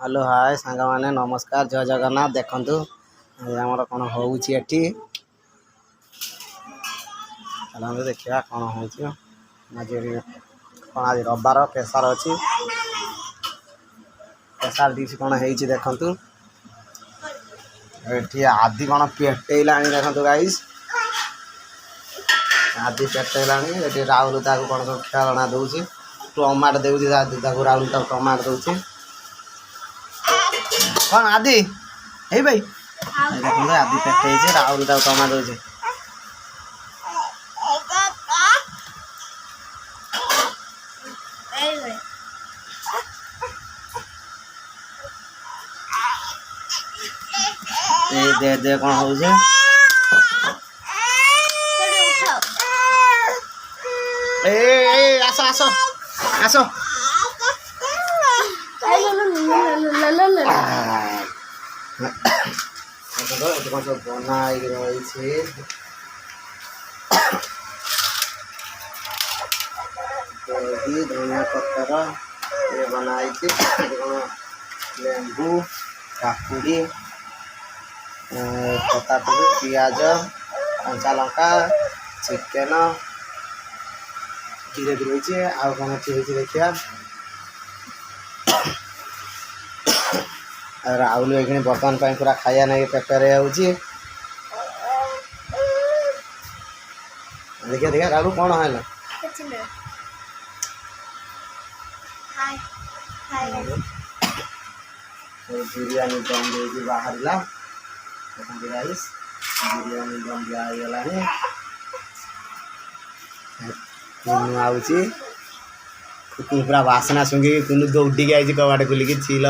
hello hi सांग मैंने नमस्कार जय जगन्नाथ देखु आमर कौन हो देखा कौन हो आज रविवार प्रेसर अच्छी प्रेसर डिश कौन हो देखु ये आदि कौन पेटेला देखु गाइस आदि पेटेला राहुल कौन सब खेलना दूसरी टमाट दे राहुल टमाट दूसरी कौन आदि हे भाई देखो आदि पेटे राहुल टमाट दूसरी दे दे कौन हो आसो आसो आसो सब बनाई रही धनिया पत्तर ये बनाई लेंबू काकुड़ी पताटू पियाज कंचा लंका चिकेन धीरे धीरे आउ कौन देखिए राहुल ये बर्तमान पूरा खाया नहीं प्रिपेयर हो देखिए देखिए राहुल कौन है बिरयानी दम दे बाहर गाइस बिरयानी दम दिगला आऊँगी पूरा बासना शुंगी कुनु दौड़ी आई कबाट खुलिकी छिल